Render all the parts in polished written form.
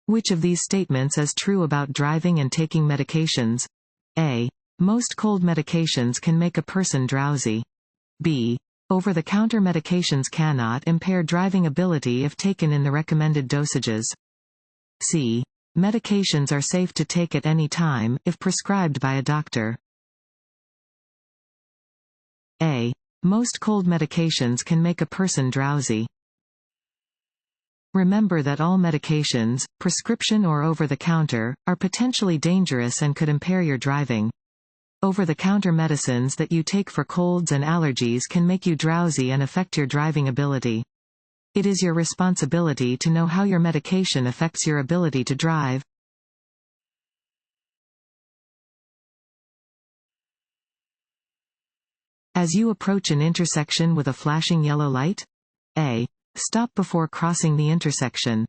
Which of these statements is true about driving and taking medications? A. Most cold medications can make a person drowsy. B. Over-the-counter medications cannot impair driving ability if taken in the recommended dosages. C. Medications are safe to take at any time, if prescribed by a doctor. A. Most cold medications can make a person drowsy. Remember that all medications, prescription or over-the-counter, are potentially dangerous and could impair your driving. Over-the-counter medicines that you take for colds and allergies can make you drowsy and affect your driving ability. It is your responsibility to know how your medication affects your ability to drive. As you approach an intersection with a flashing yellow light? A. Stop before crossing the intersection.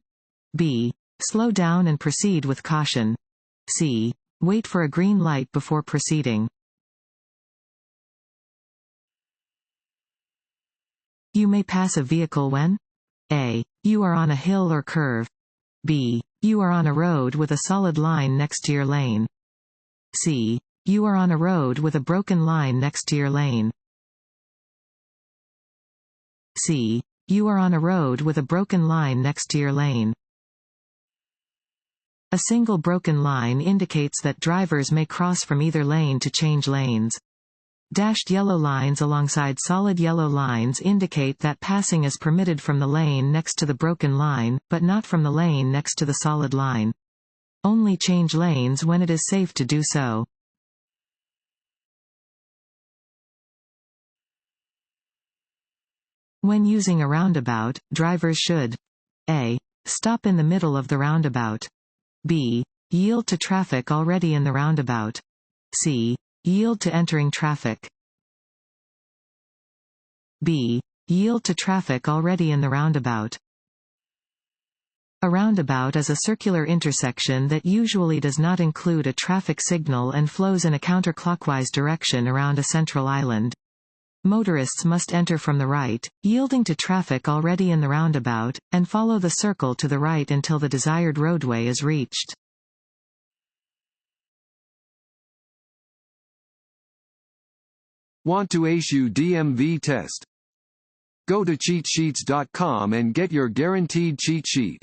B. Slow down and proceed with caution. C. Wait for a green light before proceeding. You may pass a vehicle when? A. You are on a hill or curve. B. You are on a road with a solid line next to your lane. C. You are on a road with a broken line next to your lane. C. You are on a road with a broken line next to your lane. A single broken line indicates that drivers may cross from either lane to change lanes. Dashed yellow lines alongside solid yellow lines indicate that passing is permitted from the lane next to the broken line, but not from the lane next to the solid line. Only change lanes when it is safe to do so. When using a roundabout, drivers should: A. Stop in the middle of the roundabout. B. Yield to traffic already in the roundabout. C. Yield to entering traffic. B. Yield to traffic already in the roundabout. A roundabout is a circular intersection that usually does not include a traffic signal and flows in a counterclockwise direction around a central island. Motorists must enter from the right, yielding to traffic already in the roundabout, and follow the circle to the right until the desired roadway is reached. Want to ace your DMV test? Go to cheatsheets.com and get your guaranteed cheat sheet.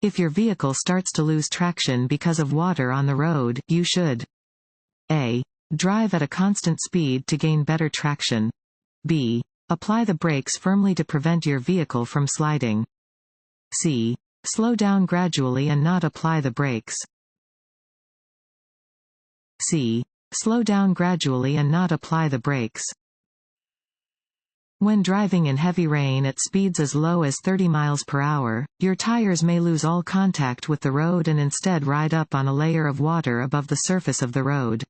If your vehicle starts to lose traction because of water on the road, you should: A. Drive at a constant speed to gain better traction. B. Apply the brakes firmly to prevent your vehicle from sliding. C. Slow down gradually and not apply the brakes. C. Slow down gradually and not apply the brakes. When driving in heavy rain at speeds as low as 30 miles per hour, your tires may lose all contact with the road and instead ride up on a layer of water above the surface of the road.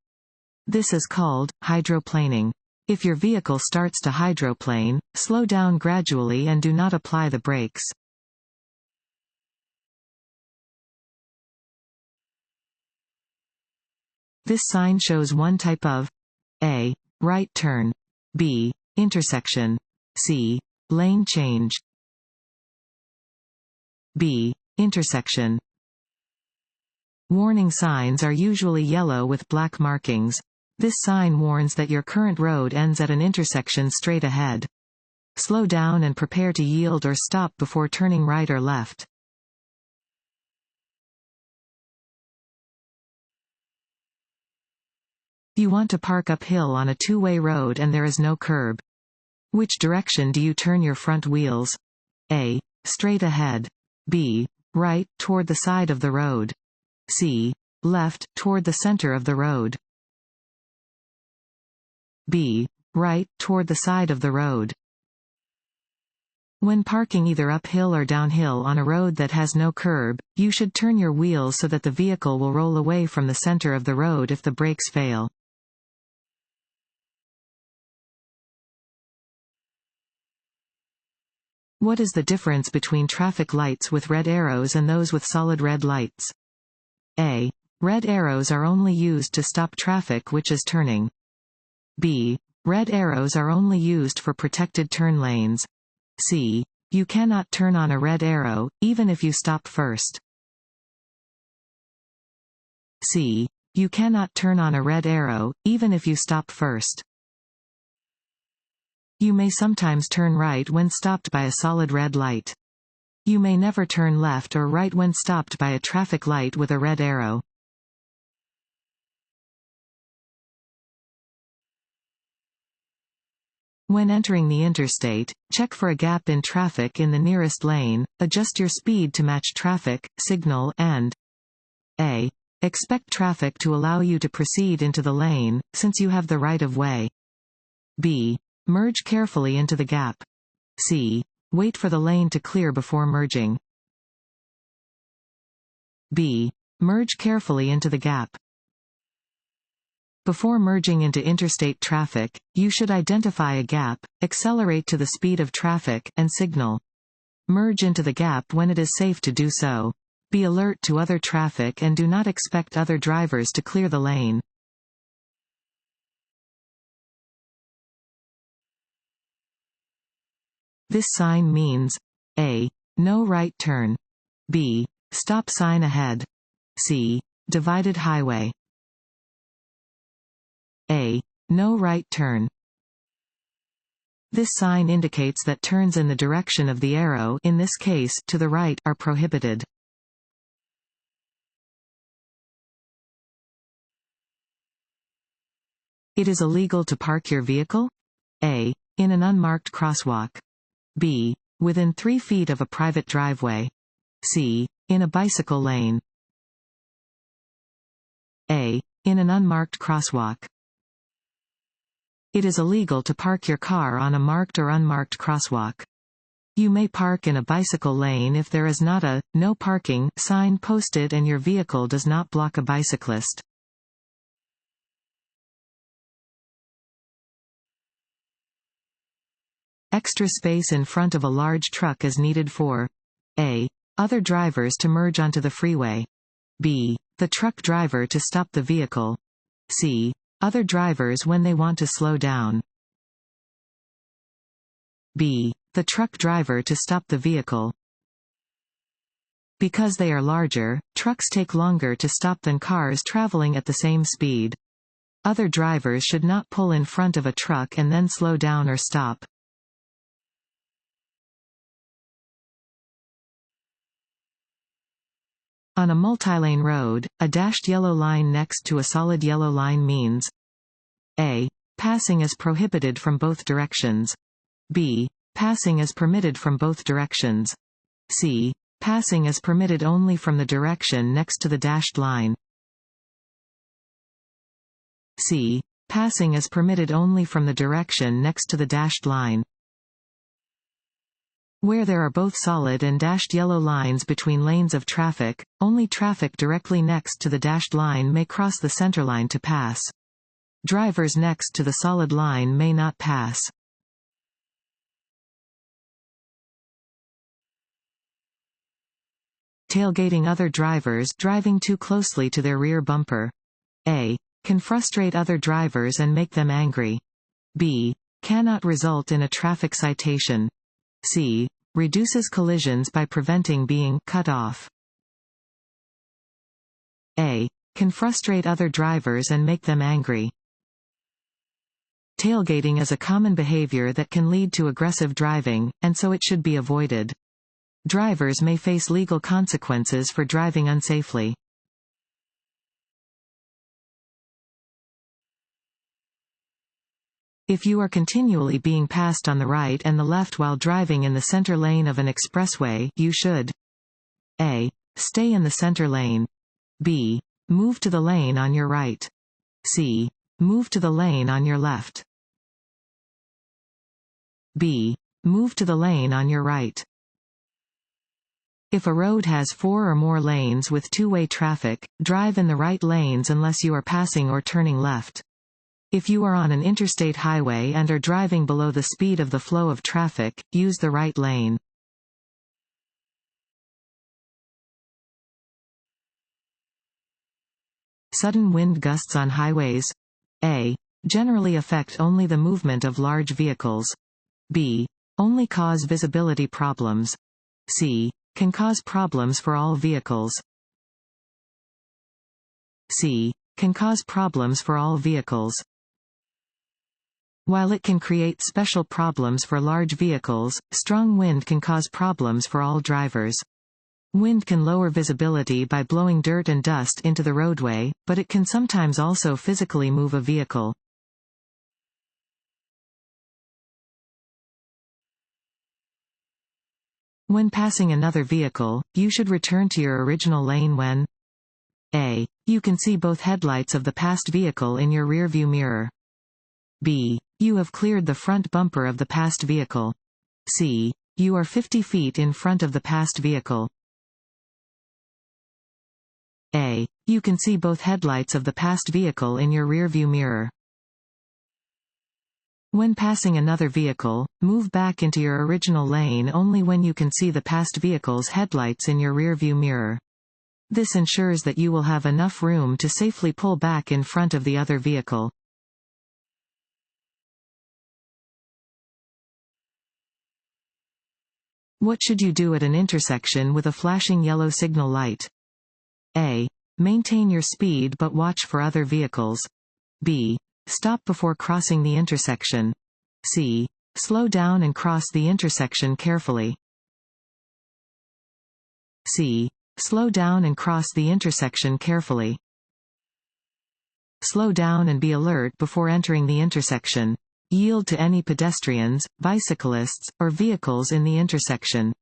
This is called hydroplaning. If your vehicle starts to hydroplane, slow down gradually and do not apply the brakes. This sign shows one type of: A. Right turn. B. Intersection. C. Lane change. B. Intersection. Warning signs are usually yellow with black markings. This sign warns that your current road ends at an intersection straight ahead. Slow down and prepare to yield or stop before turning right or left. You want to park uphill on a two-way road and there is no curb. Which direction do you turn your front wheels? A. Straight ahead. B. Right, toward the side of the road. C. Left, toward the center of the road. B. Right, toward the side of the road. When parking either uphill or downhill on a road that has no curb, you should turn your wheels so that the vehicle will roll away from the center of the road if the brakes fail. What is the difference between traffic lights with red arrows and those with solid red lights? A. Red arrows are only used to stop traffic which is turning. B. Red arrows are only used for protected turn lanes. C. You cannot turn on a red arrow, even if you stop first. C. You cannot turn on a red arrow, even if you stop first. You may sometimes turn right when stopped by a solid red light. You may never turn left or right when stopped by a traffic light with a red arrow. When entering the interstate, check for a gap in traffic in the nearest lane, adjust your speed to match traffic, signal and a. Expect traffic to allow you to proceed into the lane, since you have the right of way. b. Merge carefully into the gap. c. Wait for the lane to clear before merging. b. Merge carefully into the gap. Before merging into interstate traffic, you should identify a gap, accelerate to the speed of traffic, and signal. Merge into the gap when it is safe to do so. Be alert to other traffic and do not expect other drivers to clear the lane. This sign means a. No right turn. b. Stop sign ahead. c. Divided highway. a. No right turn. This sign indicates that turns in the direction of the arrow, in this case, to the right, are prohibited. It is illegal to park your vehicle? a. In an unmarked crosswalk. b. Within 3 feet of a private driveway. c. In a bicycle lane. a. In an unmarked crosswalk. It is illegal to park your car on a marked or unmarked crosswalk. You may park in a bicycle lane if there is not a "No Parking" sign posted and your vehicle does not block a bicyclist. Extra space in front of a large truck is needed for a. Other drivers to merge onto the freeway. b. The truck driver to stop the vehicle. c. Other drivers when they want to slow down. b. The truck driver to stop the vehicle. Because they are larger, trucks take longer to stop than cars traveling at the same speed. Other drivers should not pull in front of a truck and then slow down or stop. On a multilane road, a dashed yellow line next to a solid yellow line means a. Passing is prohibited from both directions. b. Passing is permitted from both directions. c. Passing is permitted only from the direction next to the dashed line. c. Passing is permitted only from the direction next to the dashed line. Where there are both solid and dashed yellow lines between lanes of traffic, only traffic directly next to the dashed line may cross the centerline to pass. Drivers next to the solid line may not pass. Tailgating other drivers driving too closely to their rear bumper. a. Can frustrate other drivers and make them angry. b. Cannot result in a traffic citation. c. Reduces collisions by preventing being cut off. a. Can frustrate other drivers and make them angry. Tailgating is a common behavior that can lead to aggressive driving, and so it should be avoided. Drivers may face legal consequences for driving unsafely. If you are continually being passed on the right and the left while driving in the center lane of an expressway, you should a. Stay in the center lane. b. Move to the lane on your right. c. Move to the lane on your left. b. Move to the lane on your right. If a road has 4 or more lanes with two-way traffic, drive in the right lanes unless you are passing or turning left. If you are on an interstate highway and are driving below the speed of the flow of traffic, use the right lane. Sudden wind gusts on highways. A. generally affect only the movement of large vehicles. B. Only cause visibility problems. C. Can cause problems for all vehicles. C. Can cause problems for all vehicles. While it can create special problems for large vehicles, strong wind can cause problems for all drivers. Wind can lower visibility by blowing dirt and dust into the roadway, but it can sometimes also physically move a vehicle. When passing another vehicle, you should return to your original lane when A. You can see both headlights of the passed vehicle in your rearview mirror. B. You have cleared the front bumper of the passed vehicle. C. You are 50 feet in front of the passed vehicle. A. You can see both headlights of the passed vehicle in your rearview mirror. When passing another vehicle, move back into your original lane only when you can see the passed vehicle's headlights in your rearview mirror. This ensures that you will have enough room to safely pull back in front of the other vehicle. What should you do at an intersection with a flashing yellow signal light? A. Maintain your speed but watch for other vehicles. B. Stop before crossing the intersection. C. Slow down and cross the intersection carefully. C. Slow down and cross the intersection carefully. Slow down and be alert before entering the intersection. Yield to any pedestrians, bicyclists, or vehicles in the intersection.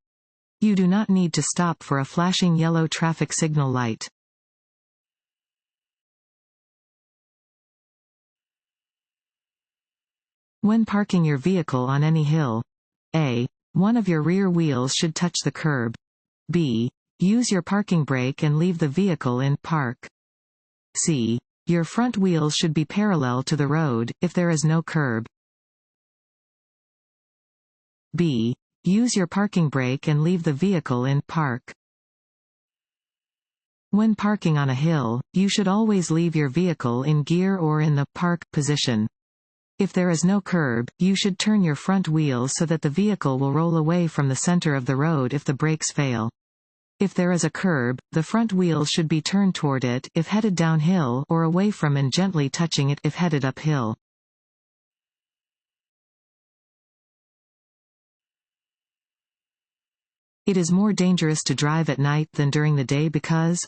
You do not need to stop for a flashing yellow traffic signal light. When parking your vehicle on any hill, A. One of your rear wheels should touch the curb. B. Use your parking brake and leave the vehicle in park. C. Your front wheels should be parallel to the road, if there is no curb. B. Use your parking brake and leave the vehicle in park. When parking on a hill, you should always leave your vehicle in gear or in the park position. If there is no curb, you should turn your front wheels so that the vehicle will roll away from the center of the road if the brakes fail. If there is a curb, the front wheels should be turned toward it if headed downhill or away from and gently touching it if headed uphill. It is more dangerous to drive at night than during the day because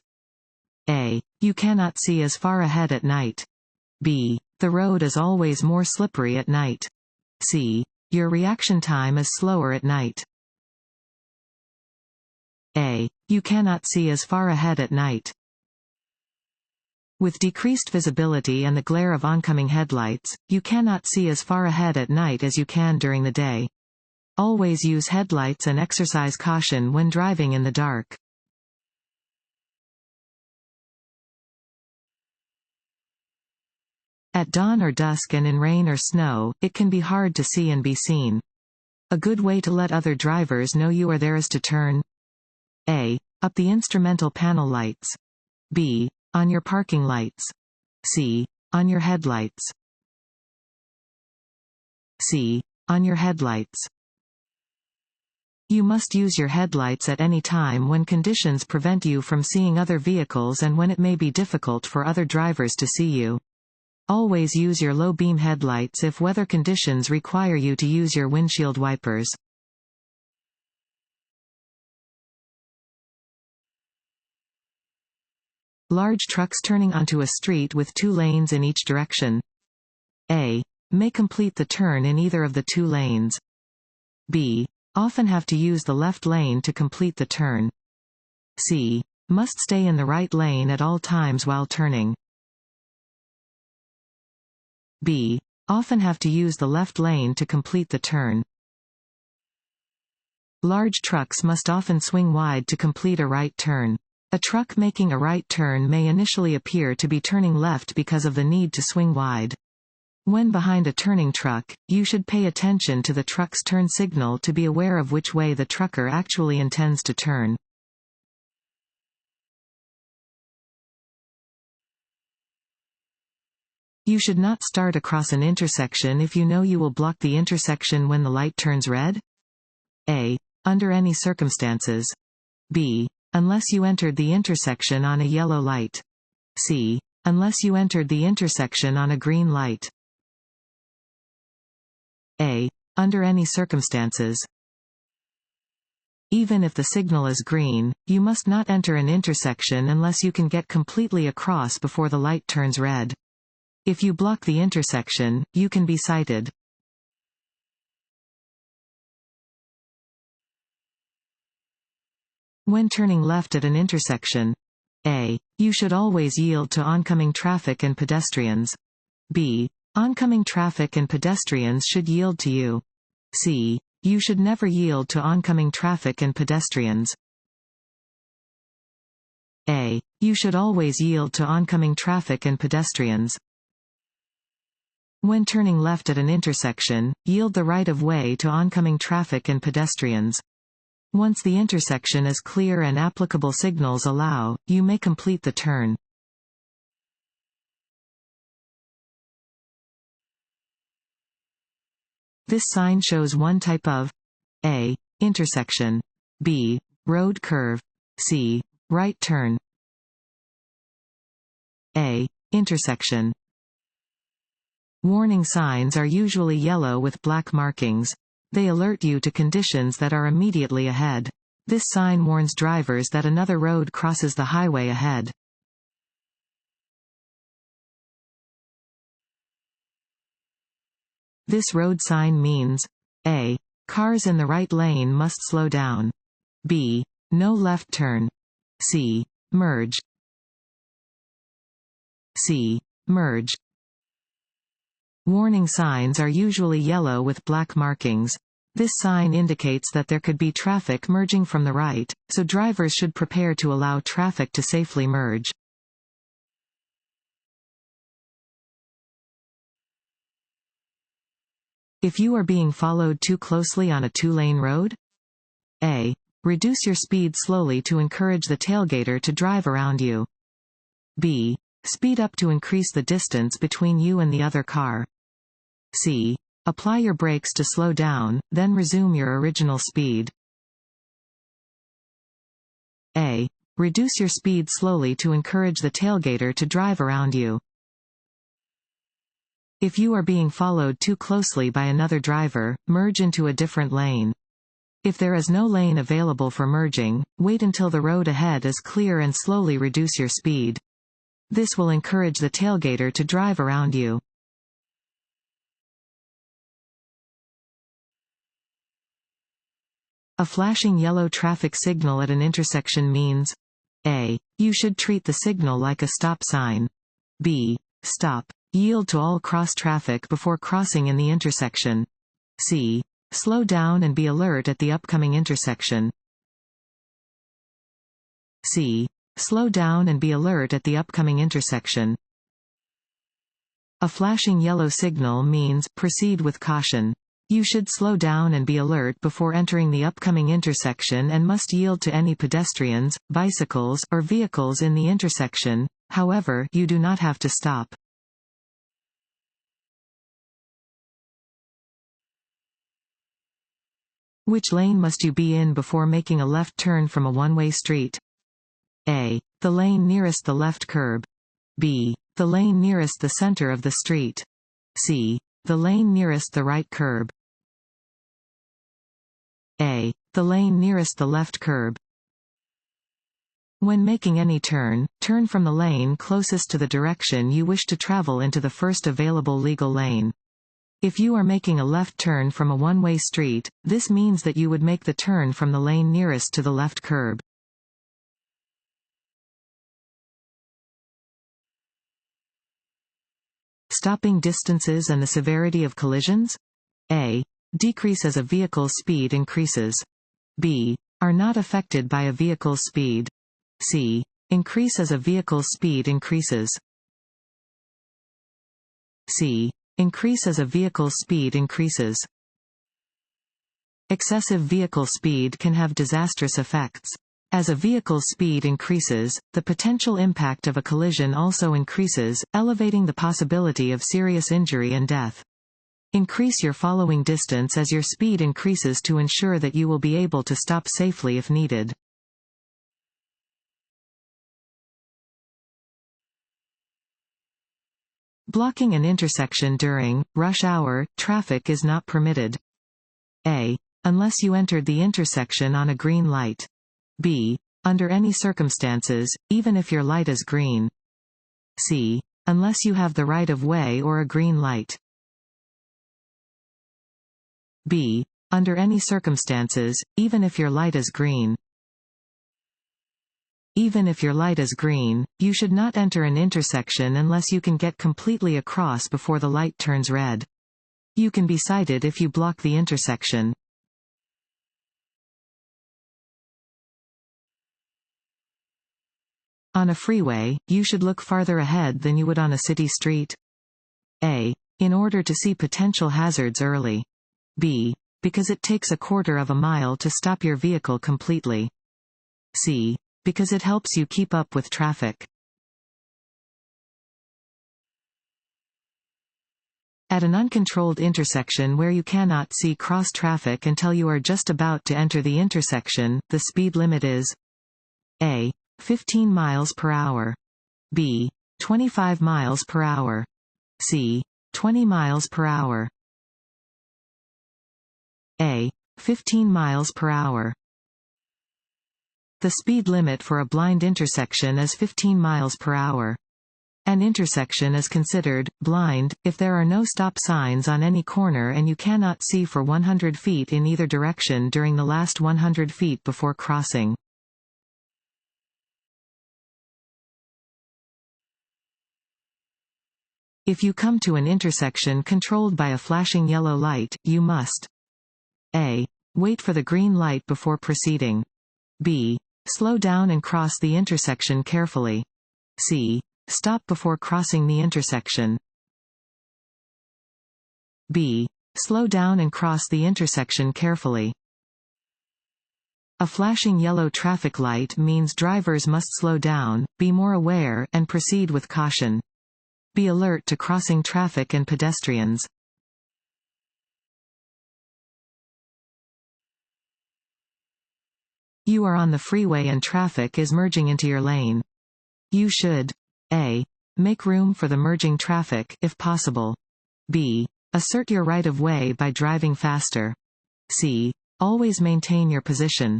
A. You cannot see as far ahead at night. B. The road is always more slippery at night. C. Your reaction time is slower at night. A. You cannot see as far ahead at night. With decreased visibility and the glare of oncoming headlights, you cannot see as far ahead at night as you can during the day. Always use headlights and exercise caution when driving in the dark. At dawn or dusk and in rain or snow, it can be hard to see and be seen. A good way to let other drivers know you are there is to turn A. Up the instrumental panel lights. B. On your parking lights. C. On your headlights. C. On your headlights. You must use your headlights at any time when conditions prevent you from seeing other vehicles and when it may be difficult for other drivers to see you. Always use your low-beam headlights if weather conditions require you to use your windshield wipers. Large trucks turning onto a street with 2 lanes in each direction. A. May complete the turn in either of the 2 lanes. B. Often have to use the left lane to complete the turn. C. Must stay in the right lane at all times while turning. B. Often have to use the left lane to complete the turn. Large trucks must often swing wide to complete a right turn. A truck making a right turn may initially appear to be turning left because of the need to swing wide. When behind a turning truck, you should pay attention to the truck's turn signal to be aware of which way the trucker actually intends to turn. You should not start across an intersection if you know you will block the intersection when the light turns red? A. Under any circumstances. B. Unless you entered the intersection on a yellow light. C. Unless you entered the intersection on a green light. A. Under any circumstances. Even if the signal is green, you must not enter an intersection unless you can get completely across before the light turns red. If you block the intersection, you can be cited. When turning left at an intersection. A. You should always yield to oncoming traffic and pedestrians. B. Oncoming traffic and pedestrians should yield to you. C. You should never yield to oncoming traffic and pedestrians. A. You should always yield to oncoming traffic and pedestrians. When turning left at an intersection, yield the right-of-way to oncoming traffic and pedestrians. Once the intersection is clear and applicable signals allow, you may complete the turn. This sign shows one type of A. Intersection. B. Road curve. C. Right turn. A. Intersection. Warning signs are usually yellow with black markings. They alert you to conditions that are immediately ahead. This sign warns drivers that another road crosses the highway ahead. This road sign means A. Cars in the right lane must slow down. B. No left turn. C. Merge. C. Merge. Warning signs are usually yellow with black markings. This sign indicates that there could be traffic merging from the right, so drivers should prepare to allow traffic to safely merge. If you are being followed too closely on a two-lane road? A. Reduce your speed slowly to encourage the tailgater to drive around you. B. Speed up to increase the distance between you and the other car. C. Apply your brakes to slow down, then resume your original speed. A. Reduce your speed slowly to encourage the tailgater to drive around you. If you are being followed too closely by another driver, merge into a different lane. If there is no lane available for merging, wait until the road ahead is clear and slowly reduce your speed. This will encourage the tailgater to drive around you. A flashing yellow traffic signal at an intersection means A. You should treat the signal like a stop sign. B. Stop. Yield to all cross traffic before crossing in the intersection. C. Slow down and be alert at the upcoming intersection. C. Slow down and be alert at the upcoming intersection. A flashing yellow signal means proceed with caution. You should slow down and be alert before entering the upcoming intersection and must yield to any pedestrians, bicycles, or vehicles in the intersection. However, you do not have to stop. Which lane must you be in before making a left turn from a one-way street? A. The lane nearest the left curb. B. The lane nearest the center of the street. C. The lane nearest the right curb. A. The lane nearest the left curb. When making any turn, turn from the lane closest to the direction you wish to travel into the first available legal lane. If you are making a left turn from a one-way street, this means that you would make the turn from the lane nearest to the left curb. Stopping distances and the severity of collisions? A. Decrease as a vehicle's speed increases. B. Are not affected by a vehicle's speed. C. Increase as a vehicle's speed increases. C. Increase as a vehicle's speed increases. Excessive vehicle speed can have disastrous effects. As a vehicle's speed increases, the potential impact of a collision also increases, elevating the possibility of serious injury and death. Increase your following distance as your speed increases to ensure that you will be able to stop safely if needed. Blocking an intersection during rush hour traffic is not permitted. A. Unless you entered the intersection on a green light. B. Under any circumstances, even if your light is green. C. Unless you have the right of way or a green light. B. Under any circumstances, even if your light is green. Even if your light is green, you should not enter an intersection unless you can get completely across before the light turns red. You can be cited if you block the intersection. On a freeway, you should look farther ahead than you would on a city street. A. In order to see potential hazards early. B. Because it takes a quarter of a mile to stop your vehicle completely. C. Because it helps you keep up with traffic. At an uncontrolled intersection where you cannot see cross traffic until you are just about to enter the intersection, the speed limit is A. 15 miles per hour. B. 25 miles per hour. C. 20 miles per hour. A. 15 miles per hour. The speed limit for a blind intersection is 15 miles per hour. An intersection is considered blind if there are no stop signs on any corner and you cannot see for 100 feet in either direction during the last 100 feet before crossing. If you come to an intersection controlled by a flashing yellow light, you must A. Wait for the green light before proceeding. B. Slow down and cross the intersection carefully. C. Stop before crossing the intersection. B. Slow down and cross the intersection carefully. A flashing yellow traffic light means drivers must slow down, be more aware, and proceed with caution. Be alert to crossing traffic and pedestrians. You are on the freeway and traffic is merging into your lane. You should A. Make room for the merging traffic, if possible. B. Assert your right of way by driving faster. C. Always maintain your position.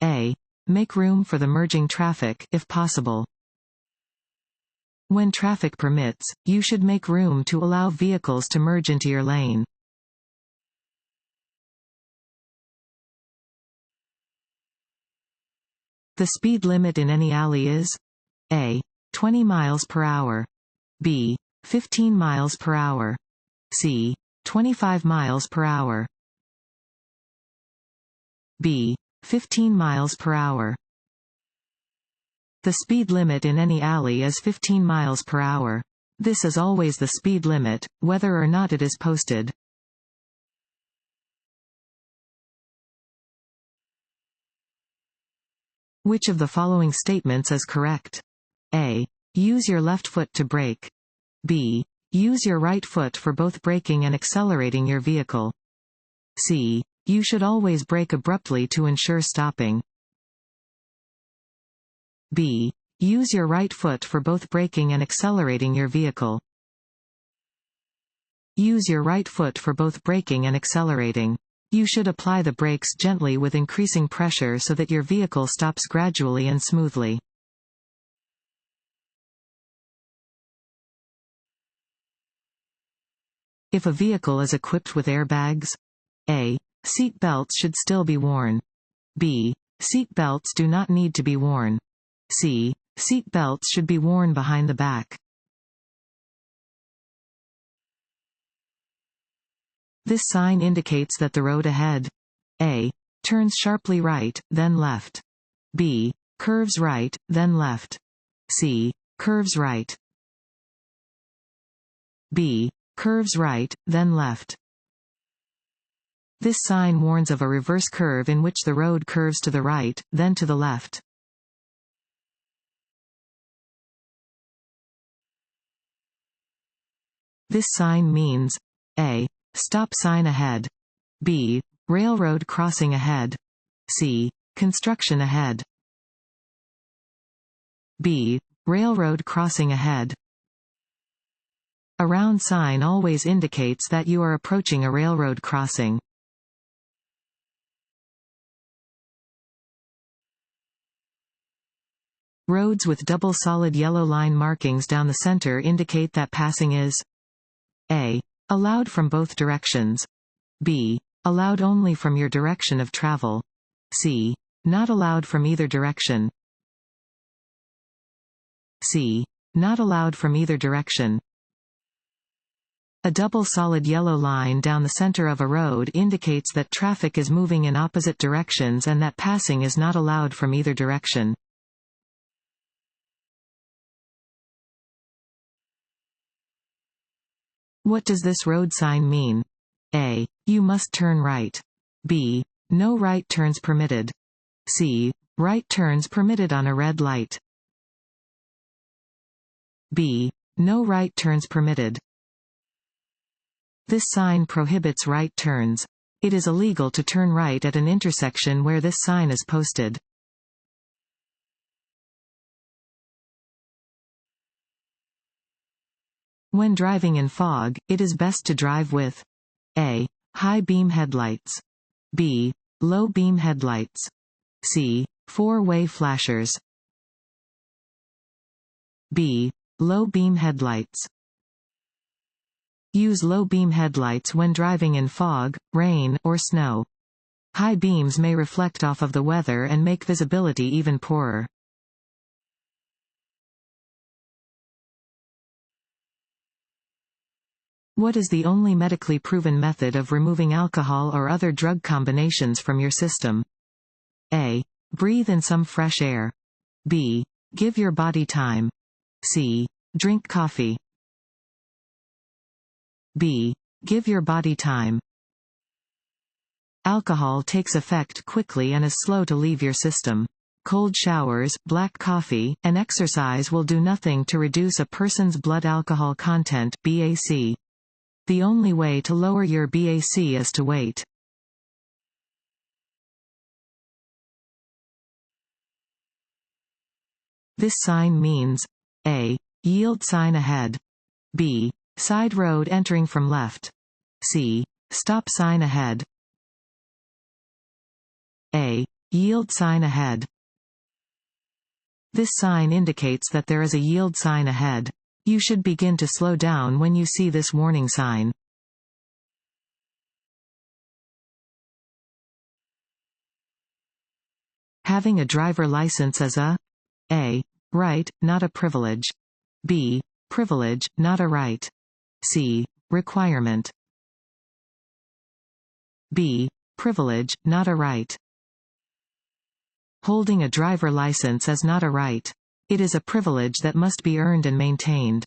A. Make room for the merging traffic, if possible. When traffic permits, you should make room to allow vehicles to merge into your lane. The speed limit in any alley is A. 20 miles per hour. B. 15 miles per hour. C. 25 miles per hour. B. 15 miles per hour. The speed limit in any alley is 15 miles per hour. This is always the speed limit, whether or not it is posted. Which of the following statements is correct? A. Use your left foot to brake. B. Use your right foot for both braking and accelerating your vehicle. C. You should always brake abruptly to ensure stopping. B. Use your right foot for both braking and accelerating your vehicle. Use your right foot for both braking and accelerating. You should apply the brakes gently with increasing pressure so that your vehicle stops gradually and smoothly. If a vehicle is equipped with airbags, A. Seat belts should still be worn. B. Seat belts do not need to be worn. C. Seat belts should be worn behind the back. This sign indicates that the road ahead A. Turns sharply right, then left. B. Curves right, then left. C. Curves right. B. Curves right, then left. This sign warns of a reverse curve in which the road curves to the right, then to the left. This sign means A. Stop sign ahead. B. Railroad crossing ahead. C. Construction ahead. B. Railroad crossing ahead. A round sign always indicates that you are approaching a railroad crossing. Roads with double solid yellow line markings down the center indicate that passing is A. Allowed from both directions. B. Allowed only from your direction of travel. C. Not allowed from either direction. C. Not allowed from either direction. A double solid yellow line down the center of a road indicates that traffic is moving in opposite directions and that passing is not allowed from either direction. What does this road sign mean? A. You must turn right. B. No right turns permitted. C. Right turns permitted on a red light. B. No right turns permitted. This sign prohibits right turns. It is illegal to turn right at an intersection where this sign is posted. When driving in fog, it is best to drive with A. High beam headlights. B. Low beam headlights. C. Four-way flashers. B. Low beam headlights. Use low beam headlights when driving in fog, rain, or snow. High beams may reflect off of the weather and make visibility even poorer. What is the only medically proven method of removing alcohol or other drug combinations from your system? A. Breathe in some fresh air. B. Give your body time. C. Drink coffee. B. Give your body time. Alcohol takes effect quickly and is slow to leave your system. Cold showers, black coffee, and exercise will do nothing to reduce a person's blood alcohol content (BAC). The only way to lower your BAC is to wait. This sign means A. Yield sign ahead. B. Side road entering from left. C. Stop sign ahead. A. Yield sign ahead. This sign indicates that there is a yield sign ahead. You should begin to slow down when you see this warning sign. Having a driver license is a right, not a privilege. B. Privilege, not a right. C. Requirement. B. Privilege, not a right. Holding a driver license is not a right. It is a privilege that must be earned and maintained.